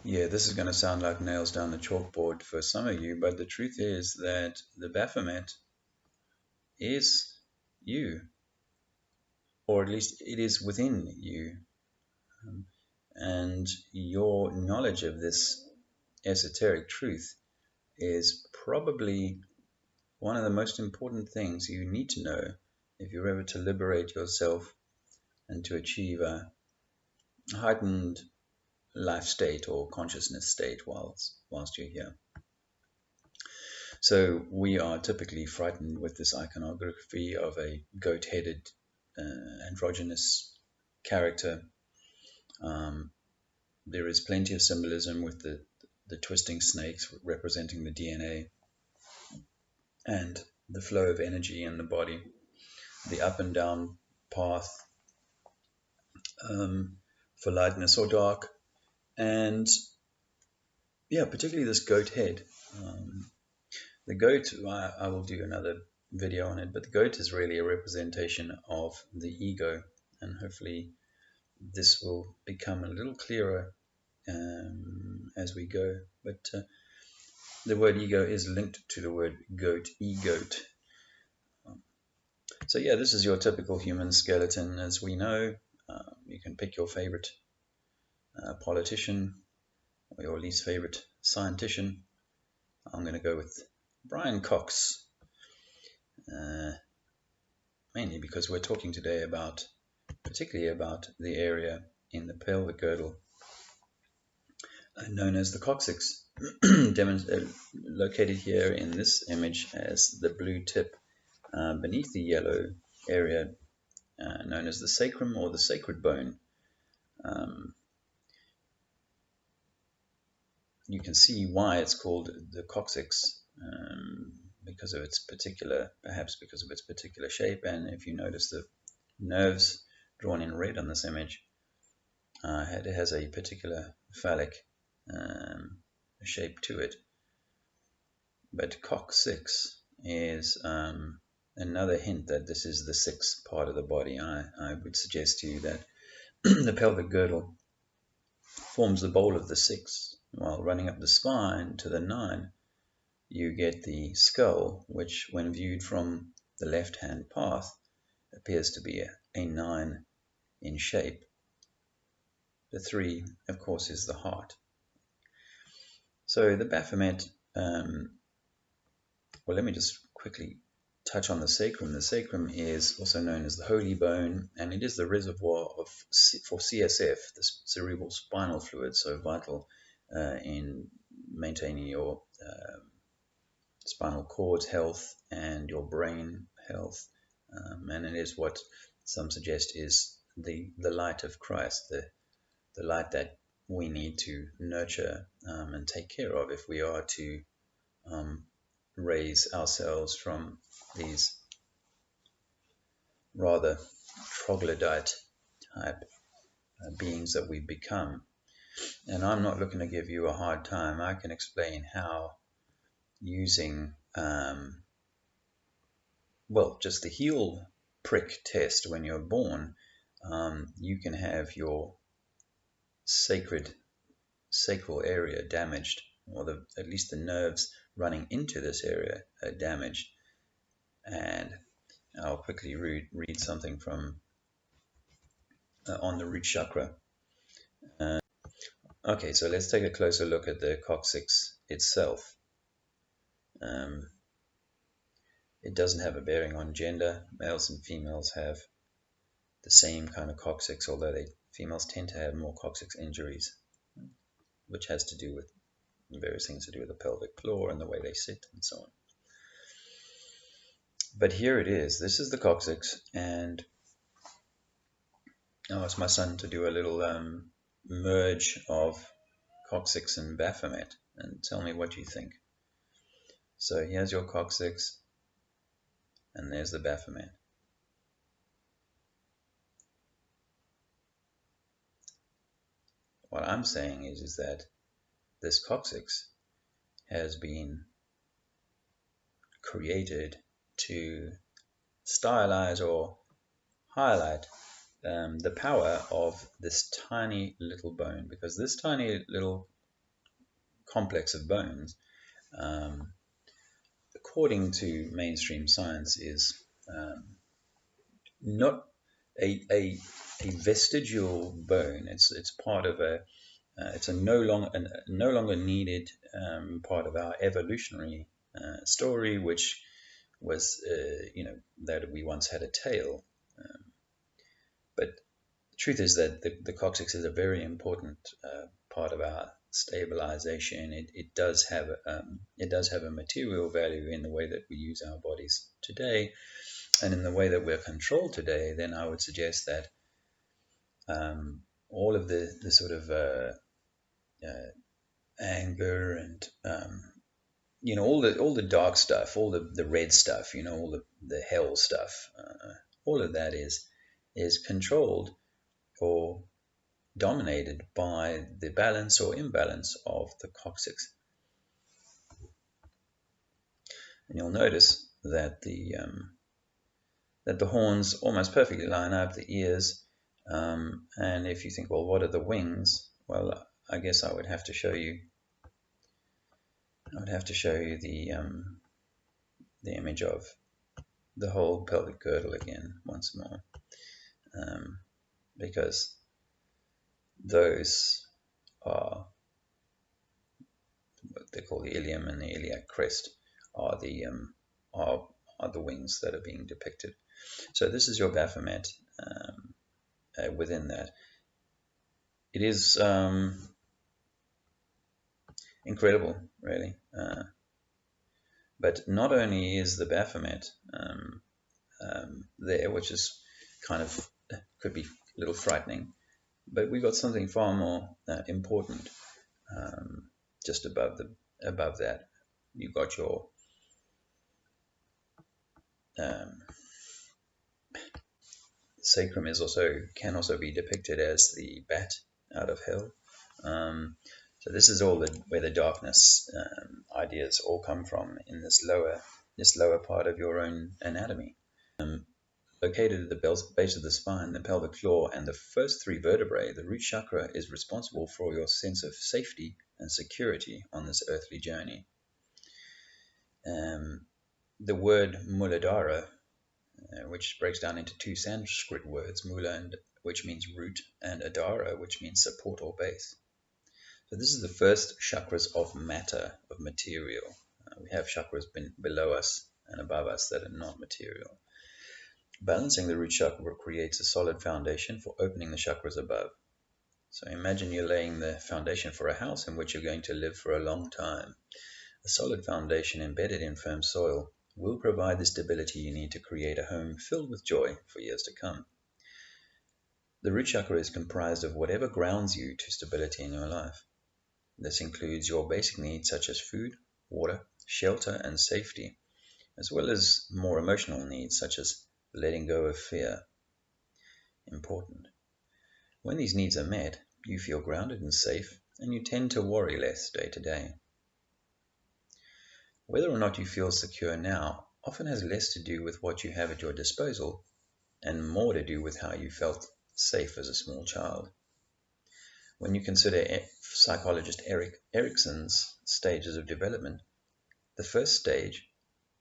Yeah, this is going to sound like nails down the chalkboard for some of you, but the truth is that the Baphomet is you, or at least it is within you. And your knowledge of this esoteric truth is probably one of the most important things you need to know if you're ever to liberate yourself and to achieve a heightened life state or consciousness state whilst you're here. So we are typically frightened with this iconography of a goat-headed androgynous character. There is plenty of symbolism with the twisting snakes representing the DNA and the flow of energy in the body, the up and down path for lightness or dark, and yeah, particularly this goat head. The goat, I will do another video on it, but the goat is really a representation of the ego, and hopefully this will become a little clearer as we go. But the word ego is linked to the word goat, e-goat. So yeah, this is your typical human skeleton. As we know, you can pick your favorite politician or your least favorite scientician. I'm going to go with Brian Cox, mainly because we're talking today particularly about the area in the pelvic girdle known as the coccyx, located here in this image as the blue tip beneath the yellow area known as the sacrum or the sacred bone. You can see why it's called the coccyx, because of its particular shape. And if you notice the nerves drawn in red on this image, it has a particular phallic shape to it. But coccyx is another hint that this is the sixth part of the body. I would suggest to you that the pelvic girdle forms the bowl of the six, while running up the spine to the nine, you get the skull, which when viewed from the left-hand path appears to be a nine in shape. The three, of course, is the heart. So the Baphomet, well, let me just quickly touch on the sacrum. The sacrum is also known as the holy bone, and it is the reservoir for CSF, the cerebral spinal fluid, so vital in maintaining your spinal cord health and your brain health. And it is what some suggest is the light of Christ, the light that we need to nurture and take care of if we are to raise ourselves from these rather troglodyte type beings that we've become. And I'm not looking to give you a hard time. I can explain how using well, just the heel prick test when you're born, you can have your sacral area damaged, or at least the nerves running into this area are damaged. And I'll quickly read something from on the root chakra. Okay, so let's take a closer look at the coccyx itself. It doesn't have a bearing on gender. Males and females have the same kind of coccyx, although females tend to have more coccyx injuries, which has to do with various things to do with the pelvic floor and the way they sit and so on. But here it is. This is the coccyx, and I'll ask my son to do a little merge of coccyx and Baphomet and tell me what you think. So here's your coccyx, and there's the Baphomet. What I'm saying is that this coccyx has been created to stylize or highlight the power of this tiny little bone, because this tiny little complex of bones, according to mainstream science, is not a vestigial bone. It's part of a it's a no longer needed part of our evolutionary story, which was that we once had a tail. But the truth is that the coccyx is a very important part of our stabilization. It does have a material value in the way that we use our bodies today, and in the way that we're controlled today. Then I would suggest that all of the sort of anger and all the dark stuff, all the red stuff, all the hell stuff, all of that is controlled or dominated by the balance or imbalance of the coccyx. And you'll notice that the horns almost perfectly line up, the ears, and if you think, well, what are the wings? Well, I guess I would have to show you. The image of the whole pelvic girdle again once more, because those are what they call the ilium and the iliac crest are the wings that are being depicted. So this is your Baphomet. Within that, it is incredible, really. But not only is the Baphomet there, which is kind of could be a little frightening, but we got something far more important just above that. You got your Sacrum can also be depicted as the bat out of hell. So this is all where the darkness ideas all come from in this lower part of your own anatomy. Located at the base of the spine, the pelvic floor, and the first three vertebrae, the root chakra is responsible for your sense of safety and security on this earthly journey. The word Muladhara, which breaks down into two Sanskrit words, Mula, which means root, and Adhara, which means support or base. So this is the first chakras of matter, of material. We have chakras below us and above us that are not material. Balancing the root chakra creates a solid foundation for opening the chakras above. So imagine you're laying the foundation for a house in which you're going to live for a long time. A solid foundation embedded in firm soil will provide the stability you need to create a home filled with joy for years to come. The root chakra is comprised of whatever grounds you to stability in your life. This includes your basic needs such as food, water, shelter, and safety, as well as more emotional needs such as letting go of fear. Important. When these needs are met, you feel grounded and safe, and you tend to worry less day to day. Whether or not you feel secure now often has less to do with what you have at your disposal and more to do with how you felt safe as a small child. When you consider psychologist Erikson's stages of development, the first stage,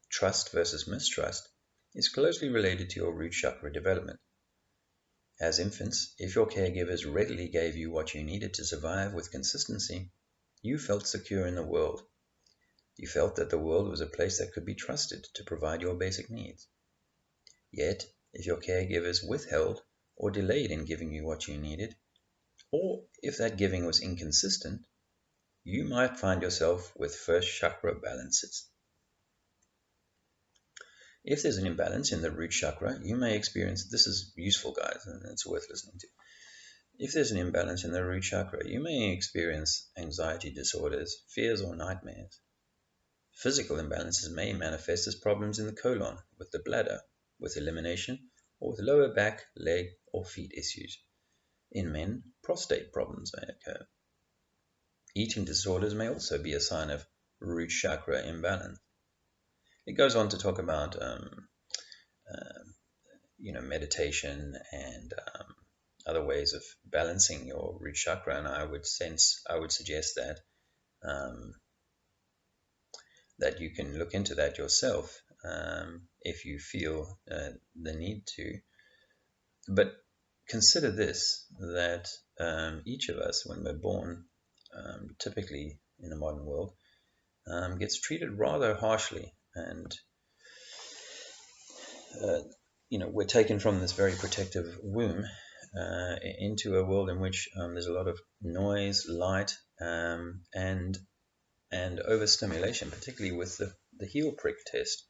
trust versus mistrust, is closely related to your root chakra development. As infants, if your caregivers readily gave you what you needed to survive with consistency, you felt secure in the world. You felt that the world was a place that could be trusted to provide your basic needs. Yet, if your caregivers withheld or delayed in giving you what you needed, or if that giving was inconsistent, you might find yourself with first chakra balances. If there's an imbalance in the root chakra, you may experience, this is useful guys, and it's worth listening to. If there's an imbalance in the root chakra, you may experience anxiety disorders, fears, or nightmares. Physical imbalances may manifest as problems in the colon, with the bladder, with elimination, or with lower back, leg, or feet issues. In men, prostate problems may occur. Eating disorders may also be a sign of root chakra imbalance. It goes on to talk about meditation and other ways of balancing your root chakra, and I would suggest that that you can look into that yourself if you feel the need to. But consider this, that each of us, when we're born, typically in the modern world, gets treated rather harshly, and we're taken from this very protective womb into a world in which there's a lot of noise, light, and overstimulation, particularly with the heel prick test.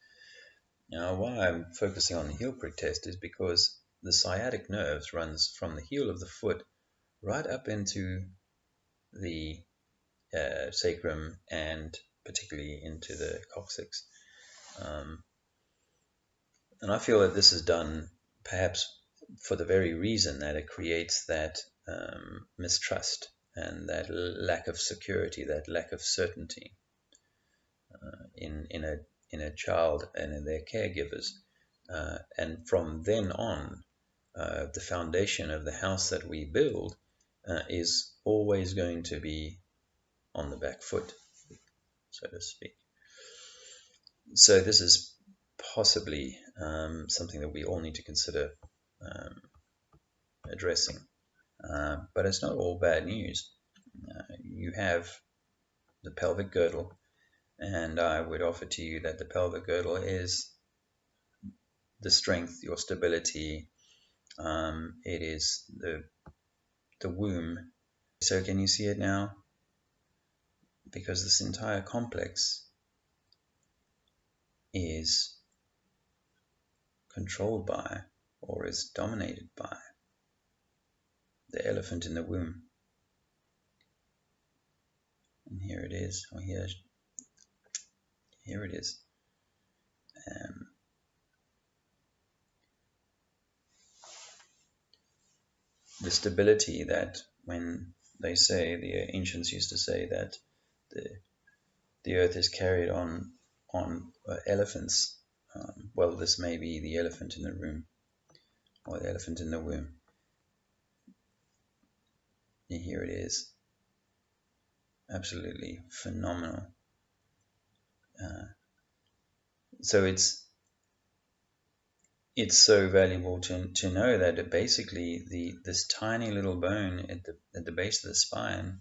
Now, why I'm focusing on the heel prick test is because the sciatic nerves runs from the heel of the foot right up into the sacrum, and particularly into the coccyx. And I feel that this is done perhaps for the very reason that it creates that mistrust and that lack of security, that lack of certainty in a child and in their caregivers. And from then on, the foundation of the house that we build is always going to be on the back foot, so to speak. So this is possibly something that we all need to consider addressing. But it's not all bad news. You have the pelvic girdle, and I would offer to you that the pelvic girdle is the strength, your stability. It is the womb. So can you see it now? Because this entire complex is controlled by, or is dominated by, the elephant in the womb. And here it is, or here it is. The stability that, when they say, the ancients used to say that the earth is carried on elephants. Well, this may be the elephant in the room, or the elephant in the womb. And here it is. Absolutely phenomenal. So it's so valuable to know that basically this tiny little bone at the base of the spine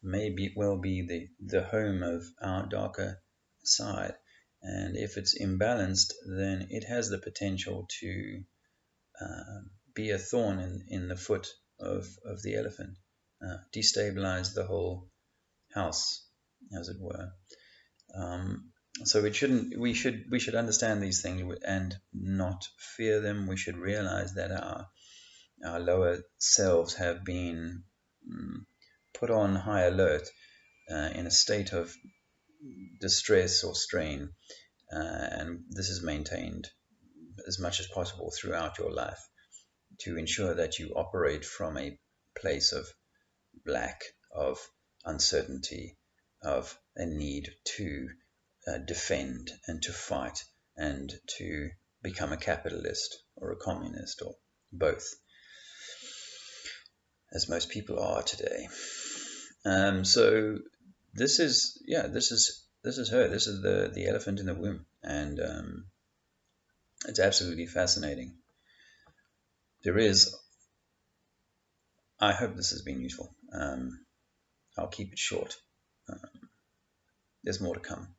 may well be the home of our darker side, and if it's imbalanced, then it has the potential to be a thorn in the foot of the elephant, destabilize the whole house, as it were. So we should understand these things and not fear them. We should realize that our lower selves have been put on high alert in a state of distress or strain, and this is maintained as much as possible throughout your life to ensure that you operate from a place of lack, of uncertainty, of a need to defend and to fight and to become a capitalist or a communist, or both, as most people are today. So this is her. This is the elephant in the womb, and it's absolutely fascinating. I hope this has been useful. I'll keep it short. There's more to come.